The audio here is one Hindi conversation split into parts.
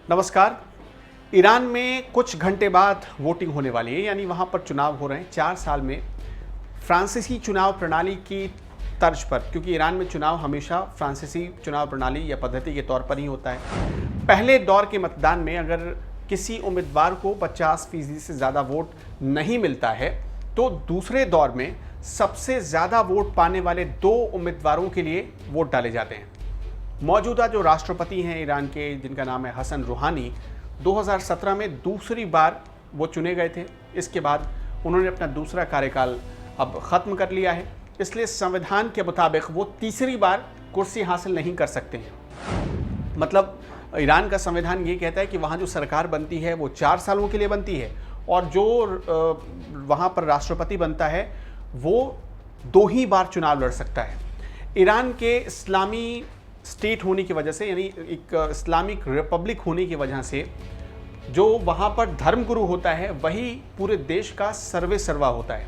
नमस्कार। ईरान में कुछ घंटे बाद वोटिंग होने वाली है, यानी वहाँ पर चुनाव हो रहे हैं। 4 साल में फ्रांसीसी चुनाव प्रणाली की तर्ज पर, क्योंकि ईरान में चुनाव हमेशा फ्रांसीसी चुनाव प्रणाली या पद्धति के तौर पर ही होता है। पहले दौर के मतदान में अगर किसी उम्मीदवार को 50% से ज़्यादा वोट नहीं मिलता है तो दूसरे दौर में सबसे ज़्यादा वोट पाने वाले 2 उम्मीदवारों के लिए वोट डाले जाते हैं। मौजूदा जो राष्ट्रपति हैं ईरान के, जिनका नाम है हसन रूहानी, 2017 में दूसरी बार वो चुने गए थे। इसके बाद उन्होंने अपना दूसरा कार्यकाल अब ख़त्म कर लिया है, इसलिए संविधान के मुताबिक वो तीसरी बार कुर्सी हासिल नहीं कर सकते हैं। मतलब ईरान का संविधान ये कहता है कि वहाँ जो सरकार बनती है वो 4 सालों के लिए बनती है, और जो वहाँ पर राष्ट्रपति बनता है वो 2 ही बार चुनाव लड़ सकता है। ईरान के इस्लामी स्टेट होने की वजह से, यानी एक इस्लामिक रिपब्लिक होने की वजह से, जो वहाँ पर धर्मगुरु होता है वही पूरे देश का सर्वे सर्वा होता है,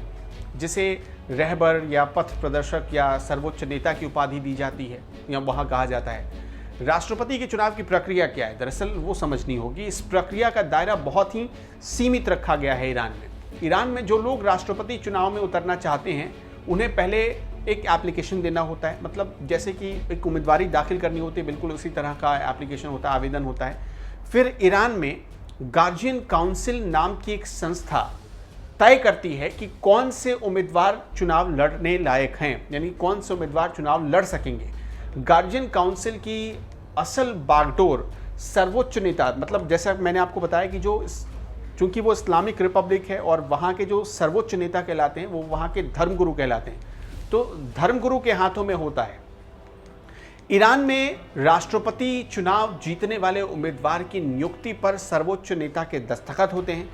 जिसे रहबर या पथ प्रदर्शक या सर्वोच्च नेता की उपाधि दी जाती है या वहाँ कहा जाता है। राष्ट्रपति के चुनाव की प्रक्रिया क्या है, दरअसल वो समझनी होगी। इस प्रक्रिया का दायरा बहुत ही सीमित रखा गया है ईरान में। ईरान में जो लोग राष्ट्रपति चुनाव में उतरना चाहते हैं उन्हें पहले एक एप्लीकेशन देना होता है, मतलब जैसे कि एक उम्मीदवारी दाखिल करनी होती है, बिल्कुल उसी तरह का एप्लीकेशन होता है, आवेदन होता है। फिर ईरान में गार्जियन काउंसिल नाम की एक संस्था तय करती है कि कौन से उम्मीदवार चुनाव लड़ने लायक हैं, यानी कौन से उम्मीदवार चुनाव लड़ सकेंगे। गार्जियन काउंसिल की असल बागडोर सर्वोच्च नेता, मतलब जैसा मैंने आपको बताया कि चूंकि वो इस्लामिक रिपब्लिक है और वहाँ के जो सर्वोच्च नेता कहलाते हैं वो वहाँ के धर्मगुरु कहलाते हैं, तो धर्मगुरु के हाथों में होता है। ईरान में राष्ट्रपति चुनाव जीतने वाले उम्मीदवार की नियुक्ति पर सर्वोच्च नेता के दस्तखत होते हैं।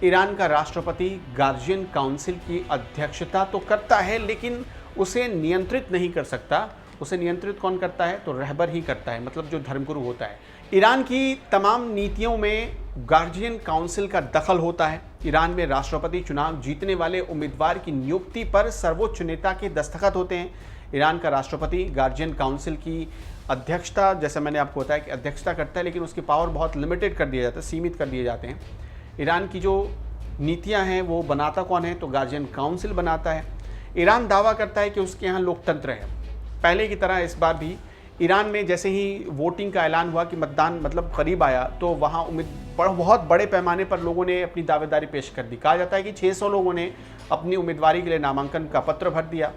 ईरान का राष्ट्रपति गार्जियन काउंसिल की अध्यक्षता तो करता है, लेकिन उसे नियंत्रित नहीं कर सकता। उसे नियंत्रित कौन करता है, तो रहबर ही करता है, मतलब जो धर्मगुरु होता है। ईरान की तमाम नीतियों में गार्जियन काउंसिल का दखल होता है। ईरान में राष्ट्रपति चुनाव जीतने वाले उम्मीदवार की नियुक्ति पर सर्वोच्च नेता के दस्तखत होते हैं। ईरान का राष्ट्रपति गार्जियन काउंसिल की अध्यक्षता, जैसा मैंने आपको बताया कि अध्यक्षता करता है, लेकिन उसकी पावर बहुत लिमिटेड कर दिया जाता है, सीमित कर दिए जाते हैं। ईरान की जो नीतियां हैं वो बनाता कौन है, तो गार्जियन काउंसिल बनाता है। ईरान दावा करता है कि उसके यहाँ लोकतंत्र है। पहले की तरह इस बार भी ईरान में जैसे ही वोटिंग का ऐलान हुआ कि मतदान मतलब करीब आया, तो वहाँ बहुत बड़े पैमाने पर लोगों ने अपनी दावेदारी पेश कर दी। कहा जाता है कि 600 लोगों ने अपनी उम्मीदवारी के लिए नामांकन का पत्र भर दिया।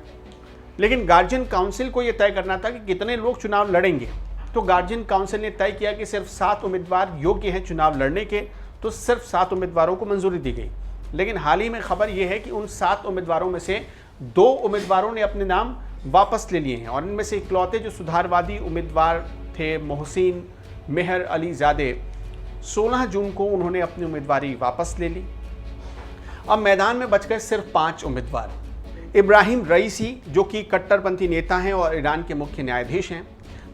लेकिन गार्जियन काउंसिल को ये तय करना था कि कितने लोग चुनाव लड़ेंगे, तो गार्जियन काउंसिल ने तय किया कि सिर्फ 7 उम्मीदवार योग्य हैं चुनाव लड़ने के, तो सिर्फ 7 उम्मीदवारों को मंजूरी दी गई। लेकिन हाल ही में खबर यह है कि उन 7 उम्मीदवारों में से 2 उम्मीदवारों ने अपने नाम वापस ले लिए हैं, और इनमें से इकलौते जो सुधारवादी उम्मीदवार थे मोहसिन मेहर अली ज़ादे, 16 जून को उन्होंने अपनी उम्मीदवारी वापस ले ली। अब मैदान में बच गए सिर्फ 5 उम्मीदवार। इब्राहिम रईसी, जो कि कट्टरपंथी नेता हैं और ईरान के मुख्य न्यायाधीश हैं।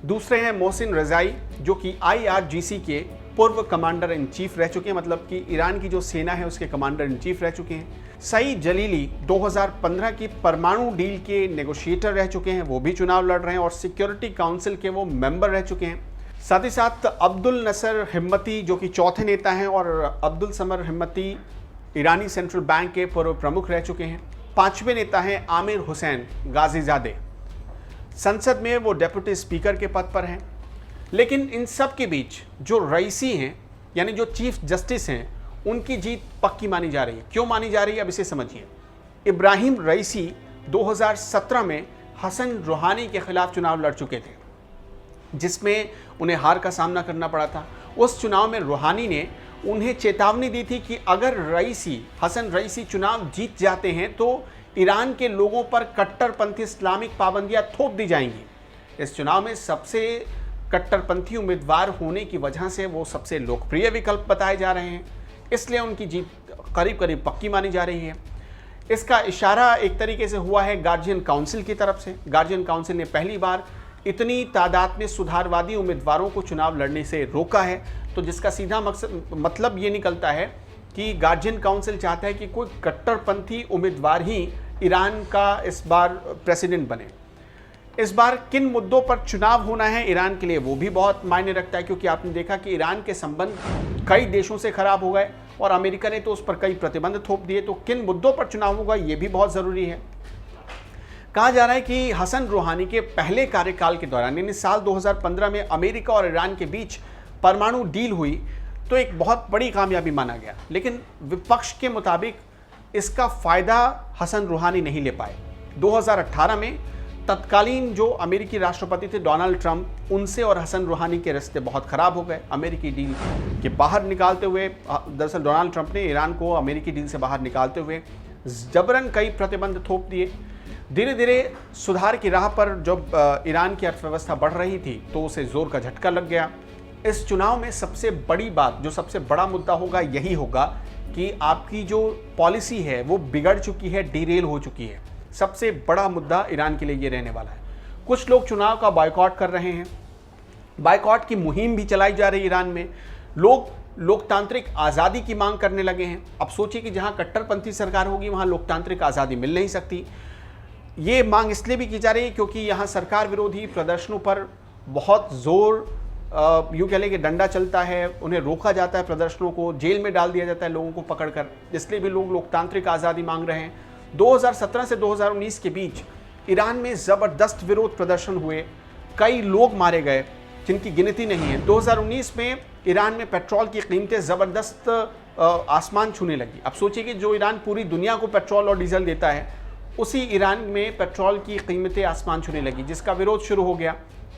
दूसरे हैं मोहसिन रज़ाई, जो कि IRGC के पूर्व कमांडर इन चीफ रह चुके हैं, मतलब कि ईरान की जो सेना है उसके कमांडर इन चीफ रह चुके हैं। सईद जलीली 2015 की परमाणु डील के नेगोशिएटर रह चुके हैं, वो भी चुनाव लड़ रहे हैं, और सिक्योरिटी काउंसिल के वो मेंबर रह चुके हैं। साथ ही साथ अब्दुल नसर हिम्मती, जो कि चौथे नेता हैं, और अब्दुल समर हिम्मती ईरानी सेंट्रल बैंक के पूर्व प्रमुख रह चुके हैं। 5वें नेता हैं आमिर हुसैन गाजीजादे, संसद में वो डेप्यूटी स्पीकर के पद पर हैं। लेकिन इन सब के बीच जो रईसी हैं, यानी जो चीफ जस्टिस हैं, उनकी जीत पक्की मानी जा रही है। क्यों मानी जा रही है, अब इसे समझिए। इब्राहिम रईसी 2017 में हसन रूहानी के खिलाफ चुनाव लड़ चुके थे, जिसमें उन्हें हार का सामना करना पड़ा था। उस चुनाव में रूहानी ने उन्हें चेतावनी दी थी कि अगर हसन रईसी चुनाव जीत जाते हैं तो ईरान के लोगों पर कट्टरपंथी इस्लामिक पाबंदियां थोप दी जाएंगी। इस चुनाव में सबसे कट्टरपंथी उम्मीदवार होने की वजह से वो सबसे लोकप्रिय विकल्प बताए जा रहे हैं, इसलिए उनकी जीत करीब करीब पक्की मानी जा रही है। इसका इशारा एक तरीके से हुआ है गार्जियन काउंसिल की तरफ से। गार्जियन काउंसिल ने पहली बार इतनी तादाद में सुधारवादी उम्मीदवारों को चुनाव लड़ने से रोका है, तो जिसका सीधा मतलब ये निकलता है कि गार्जियन काउंसिल चाहता है कि कोई कट्टरपंथी उम्मीदवार ही ईरान का इस बार प्रेसिडेंट बने। इस बार किन मुद्दों पर चुनाव होना है ईरान के लिए, वो भी बहुत मायने रखता है, क्योंकि आपने देखा कि ईरान के संबंध कई देशों से खराब हो गए और अमेरिका ने तो उस पर कई प्रतिबंध थोप दिए। तो किन मुद्दों पर चुनाव होगा ये भी बहुत ज़रूरी है। कहा जा रहा है कि हसन रूहानी के पहले कार्यकाल के दौरान यानी साल 2015 में अमेरिका और ईरान के बीच परमाणु डील हुई तो एक बहुत बड़ी कामयाबी माना गया, लेकिन विपक्ष के मुताबिक इसका फ़ायदा हसन रूहानी नहीं ले पाए। 2018 में तत्कालीन जो अमेरिकी राष्ट्रपति थे डोनाल्ड ट्रंप, उनसे और हसन रूहानी के रिश्ते बहुत ख़राब हो गए अमेरिकी डील के बाहर निकालते हुए। दरअसल डोनाल्ड ट्रंप ने ईरान को अमेरिकी डील से बाहर निकालते हुए जबरन कई प्रतिबंध थोप दिए। धीरे धीरे सुधार की राह पर जब ईरान की अर्थव्यवस्था बढ़ रही थी तो उसे जोर का झटका लग गया। इस चुनाव में सबसे बड़ी बात, जो सबसे बड़ा मुद्दा होगा, यही होगा कि आपकी जो पॉलिसी है वो बिगड़ चुकी है, डिरेल हो चुकी है। सबसे बड़ा मुद्दा ईरान के लिए ये रहने वाला है। कुछ लोग चुनाव का बायकॉट कर रहे हैं, बायकॉट की मुहिम भी चलाई जा रही है ईरान में। लोग लोकतांत्रिक आज़ादी की मांग करने लगे हैं। अब सोचिए कि जहां कट्टरपंथी सरकार होगी वहां लोकतांत्रिक आज़ादी मिल नहीं सकती। ये मांग इसलिए भी की जा रही है क्योंकि यहाँ सरकार विरोधी प्रदर्शनों पर बहुत जोर यूँ कह लें कि डंडा चलता है, उन्हें रोका जाता है, प्रदर्शनों को जेल में डाल दिया जाता है लोगों को पकड़कर। इसलिए भी लोग लोकतांत्रिक आज़ादी मांग रहे हैं। 2017 से 2019 के बीच ईरान में ज़बरदस्त विरोध प्रदर्शन हुए, कई लोग मारे गए जिनकी गिनती नहीं है। 2019 में ईरान में पेट्रोल की कीमतें ज़बरदस्त आसमान छूने लगी। अब सोचिए कि जो ईरान पूरी दुनिया को पेट्रोल और डीजल देता है, उसी ईरान में पेट्रोल की कीमतें आसमान छूने लगी, जिसका विरोध शुरू हो गया।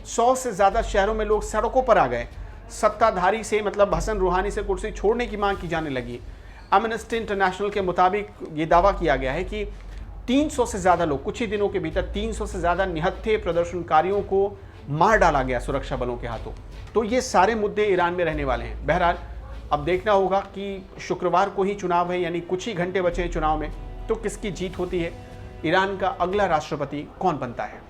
100 से ज़्यादा शहरों में लोग सड़कों पर आ गए। सत्ताधारी से मतलब हसन रूहानी से कुर्सी छोड़ने की मांग की जाने लगी। एमनेस्टी इंटरनेशनल के मुताबिक ये दावा किया गया है कि 300 से ज़्यादा लोग, कुछ ही दिनों के भीतर 300 से ज़्यादा निहत्थे प्रदर्शनकारियों को मार डाला गया सुरक्षा बलों के हाथों। तो ये सारे मुद्दे ईरान में रहने वाले हैं। बहरहाल अब देखना होगा कि शुक्रवार को ही चुनाव है, यानी कुछ ही घंटे बचे हैं चुनाव में, तो किसकी जीत होती है, ईरान का अगला राष्ट्रपति कौन बनता है।